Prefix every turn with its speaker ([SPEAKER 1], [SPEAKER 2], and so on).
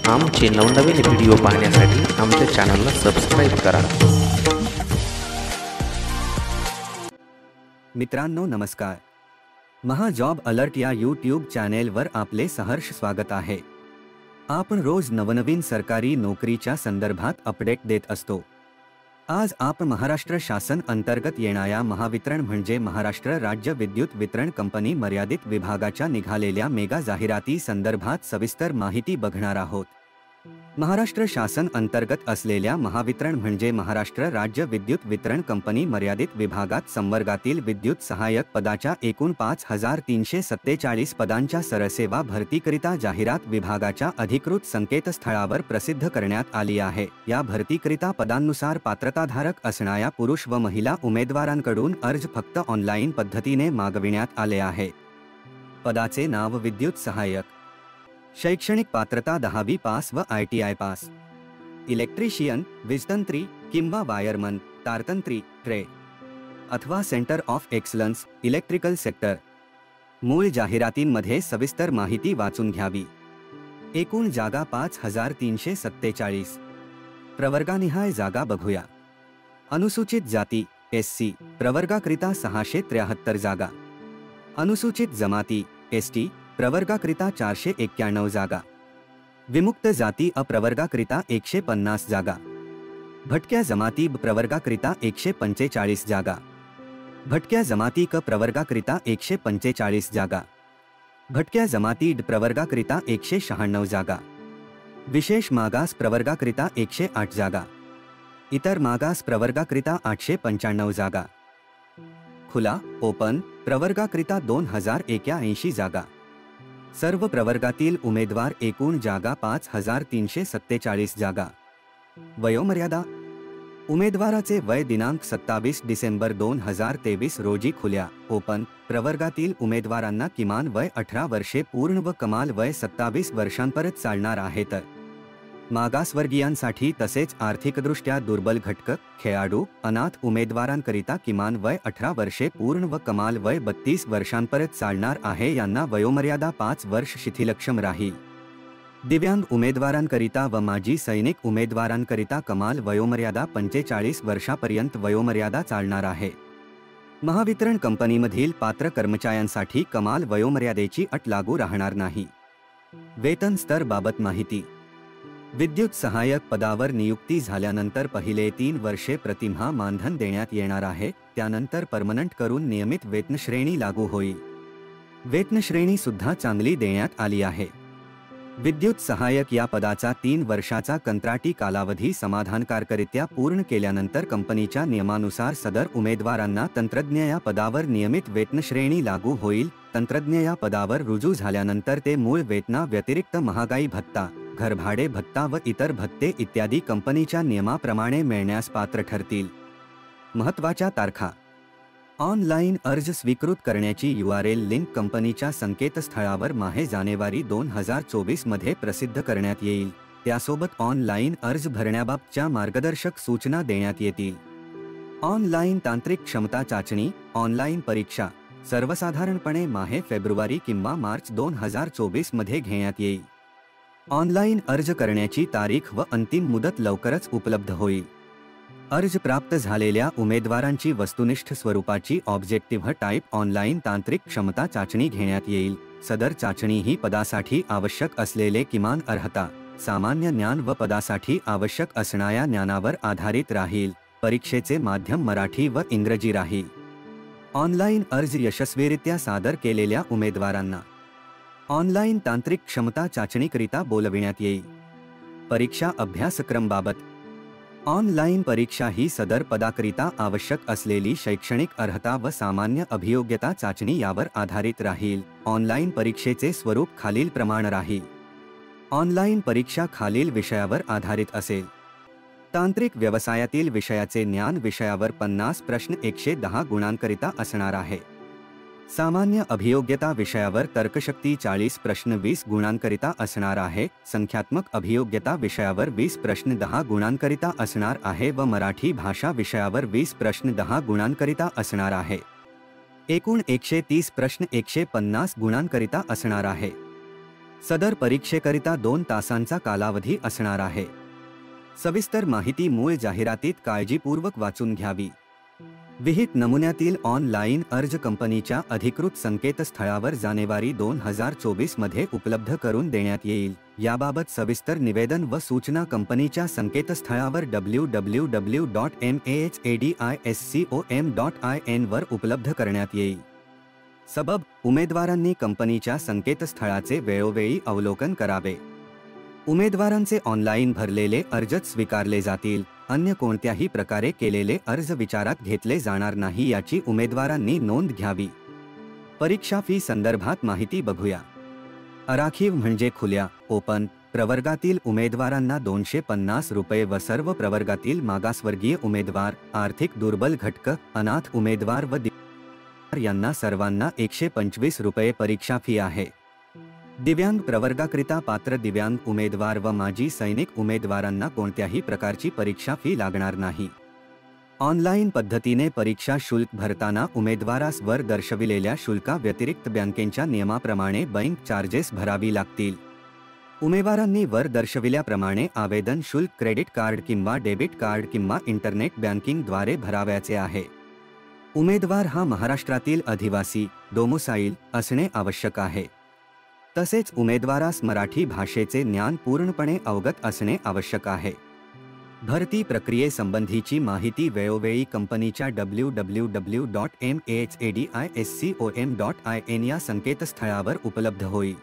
[SPEAKER 1] आमचे नवनवीन व्हिडिओ पाहण्यासाठी आमच्या चॅनलला सबस्क्राईब करा।
[SPEAKER 2] मित्रांनो नमस्कार। महा जॉब अलर्ट या यूट्यूब चॅनेलवर आपले सहर्ष स्वागत आहे। आपण रोज नवनवीन सरकारी नोकरीच्या संदर्भात अपडेट देत असतो। आज आपण महाराष्ट्र शासन अंतर्गत येणाऱ्या महावितरण म्हणजे महाराष्ट्र राज्य विद्युत वितरण कंपनी मर्यादित विभागाच्या निघालेल्या मेगा जाहिराती संदर्भात सविस्तर माहिती बघणार आहोत। महाराष्ट्र शासन अंतर्गत असलेल्या महावितरण म्हणजे महाराष्ट्र राज्य विद्युत वितरण कंपनी मर्यादित विभागात संवर्गातील विद्युत सहाय्यक पदाच्या एकूण 5347 पदांच्या सरसेवा भरतीकरिता जाहिरात विभागाच्या अधिकृत संकेतस्थळावर प्रसिद्ध करण्यात आली आहे। या भरतीकरिता पदांनुसार पात्रताधारक असणाऱ्या पुरुष व महिला उमेदवारांकडून अर्ज फक्त ऑनलाईन पद्धतीने मागविण्यात आले आहे। पदाचे नाव विद्युत सहाय्यक, शैक्षणिक पात्रता 10वी पास व ITI पास, इलेक्ट्रिशियन, वीजतंत्री किंवा वायरमन, तारतंत्री, ट्रे अथवा centre of excellence, electrical sector. मूळ जाहिरातींमध्ये सविस्तर माहिती वाचून घ्यावी। एकूण जागा 5347, प्रवर्गानिहाय जागा बघूया। अनुसूचित जाती SC प्रवर्गाकरिता 673 जागा, अनुसूचित जमाती ST प्रवर्गाकरिता 491 जागा, विमुक्त जाती अप्रवर्गाकरिता 150 जागा, भटक्या जमाती प्रवर्गाकरिता 145 जागा, भटक्या जमाती क प्रवर्गाकरिता 145 जागा, भटक्या जमाती ड प्रवर्गाकरिता 196 जागा, विशेष मागास प्रवर्गाकरिता 108 जागा, इतर मागास प्रवर्गाकरिता 895 जागा, खुला ओपन प्रवर्गाकरिता 2081 जागा। सर्व प्रवर्गातील उमेदवार एकूण जागा 5347 जागा। वयोमर्यादा उमेदवाराचे वय दिनांक 27 डिसेंबर 2023 रोजी खुल्या ओपन प्रवर्गातील उमेदवारांना किमान वय 18 वर्षे पूर्ण व कमाल वय 27 वर्षांपर्यंत चालणार आहे। तर मागासवर्गीयांसाठी तसेच आर्थिकदृष्ट्या दुर्बल घटक, खेळाडू, अनाथ उमेदवारांकरिता किमान वय 18 वर्षे पूर्ण व कमाल वय 32 वर्षांपर्यंत चालणार आहे। यांना वयोमर्यादा 5 वर्ष शिथिलक्षम राहील। दिव्यांग उमेदवारांकरिता व माजी सैनिक उमेदवारांकरिता कमाल वयोमर्यादा 45 वर्षापर्यंत वयोमर्यादा चालणार आहे। महावितरण कंपनीमधील पात्र कर्मचाऱ्यांसाठी कमाल वयोमर्यादेची अट लागू राहणार नाही। वेतन स्तर बाबत माहिती विद्युत सहाय्यक पदावर नियुक्ती झाल्यानंतर पहिले 3 वर्षे प्रतिमाह मानधन देण्यात येणार आहे। त्यानंतर परमनंट करून नियमित वेतनश्रेणी लागू होईल। वेतनश्रेणी सुद्धा चांगली देण्यात आली आहे। विद्युत सहाय्यक या पदाचा 3 वर्षाचा कंत्राटी कालावधी समाधानकारकरित्या पूर्ण केल्यानंतर कंपनीच्या नियमानुसार सदर उमेदवारांना तंत्रज्ञ या पदावर नियमित वेतनश्रेणी लागू होईल। तंत्रज्ञ या पदावर रुजू झाल्यानंतर ते मूळ वेतना व्यतिरिक्त महागाई भत्ता, घरभाडे भत्ता व इतर भत्ते इत्यादी कंपनीच्या नियमाप्रमाणे मिळण्यास पात्र ठरतील। महत्त्वाच्या तारखा ऑनलाईन अर्ज स्वीकृत करण्याची URL लिंक कंपनीच्या संकेतस्थळावर माहे जानेवारी 2024 मध्ये प्रसिद्ध करण्यात येईल। त्यासोबत ऑनलाईन अर्ज भरण्याबाबतच्या मार्गदर्शक सूचना देण्यात येतील। ऑनलाईन तांत्रिक क्षमता चाचणी ऑनलाईन परीक्षा सर्वसाधारणपणे माहे फेब्रुवारी किंवा मार्च 2024 मध्ये घेण्यात येईल। ऑनलाईन अर्ज करण्याची तारीख व अंतिम मुदत लवकरच उपलब्ध होईल। अर्ज प्राप्त झालेल्या उमेदवारांची वस्तुनिष्ठ स्वरूपाची ऑब्जेक्टिव्ह टाइप ऑनलाईन तांत्रिक क्षमता चाचणी घेण्यात येईल। सदर चाचणी ही पदासाठी आवश्यक असलेले किमान अर्हता, सामान्य ज्ञान व पदासाठी आवश्यक असणाऱ्या ज्ञानावर आधारित राहील। परीक्षेचे माध्यम मराठी व इंग्रजी राहील। ऑनलाईन अर्ज यशस्वीरित्या सादर केलेल्या उमेदवारांना ऑनलाईन तांत्रिक क्षमता चाचणीकरिता बोलविण्यात येईल। परीक्षा अभ्यासक्रम बाबत ऑनलाईन परीक्षा ही सदर पदाकरिता आवश्यक असलेली शैक्षणिक अर्हता व सामान्य अभियोग्यता चाचणी यावर आधारित राहील। ऑनलाईन परीक्षेचे स्वरूप खालील प्रमाणे राहील। ऑनलाईन परीक्षा खालील विषयावर आधारित असेल। तांत्रिक व्यवसायातील विषयाचे ज्ञान विषयावर 50 प्रश्न 110 गुणांकरिता असणार आहे। सामान्य अभियोग्यता विषयावर तर्कशक्ती 40 प्रश्न 20 गुणांकरिता असणार आहे। संख्यात्मक अभियोग्यता विषयावर 20 प्रश्न 10 गुणांकरिता असणार आहे व मराठी भाषा विषयावर 20 प्रश्न 10 गुणांकरिता असणार आहे। एकूण 130 प्रश्न 150 गुणांकरिता असणार आहे। सदर परीक्षेकरिता 2 तासांचा कालावधी असणार आहे. सविस्तर माहिती मूळ जाहिरातीत काळजीपूर्वक वाचून घ्यावी. विहित नमुन्यातील ऑनलाईन अर्ज कंपनीच्या अधिकृत संकेतस्थळावर जानेवारी 2024 मध्ये उपलब्ध करून देण्यात येईल. याबाबत सविस्तर निवेदन व सूचना कंपनीच्या संकेतस्थळावर www.mahadiscom.in वर उपलब्ध करण्यात येईल. सबब, उमेदवारांनी कंपनीच्या संकेतस्थळाचे वेळोवेळी अवलोकन करावे. उमेदवारांचे ऑनलाईन भरलेले अर्जच स्वीकारले जातील. अन्य कोणत्याही प्रकारे केलेले अर्ज विचारात घेतले जाणार नाही याची उमेदवारांनी नोंद घ्यावी. परीक्षा फी संदर्भात माहिती बघूया. आरक्षित म्हणजे खुल्या ओपन प्रवर्गातील उमेदवारांना 250 रुपये व सर्व प्रवर्गातील मागासवर्गीय उमेदवार, आर्थिक दुर्बल घटक, अनाथ उमेदवार व यांना सर्वांना 125 रुपये परीक्षा फी आहे. दिव्यांग प्रवर्गाकरिता पात्र दिव्यांग उमेदवार व माजी सैनिक उमेदवारांना कोणत्याही प्रकारची परीक्षा फी लागणार नाही. ऑनलाईन पद्धतीने परीक्षा शुल्क भरताना उमेदवारास वर दर्शविलेल्या शुल्का व्यतिरिक्त बँकेच्या नियमाप्रमाणे बँक चार्जेस भरावी लागतील. उमेदवारांनी वर दर्शविल्याप्रमाणे आवेदन शुल्क क्रेडिट कार्ड किंवा डेबिट कार्ड किंवा इंटरनेट बँकिंगद्वारे भरावयाचे आहे. उमेदवार हा महाराष्ट्रातील अधिवासी डोमोसाईल असणे आवश्यक आहे. तसेच उमेदवारास मराठी भाषेचे ज्ञान पूर्णपणे अवगत असणे आवश्यक आहे. भरती प्रक्रियेसंबंधीची माहिती वेळोवेळी कंपनीच्या www.mahadiscom.in या संकेतस्थळावर उपलब्ध होईल.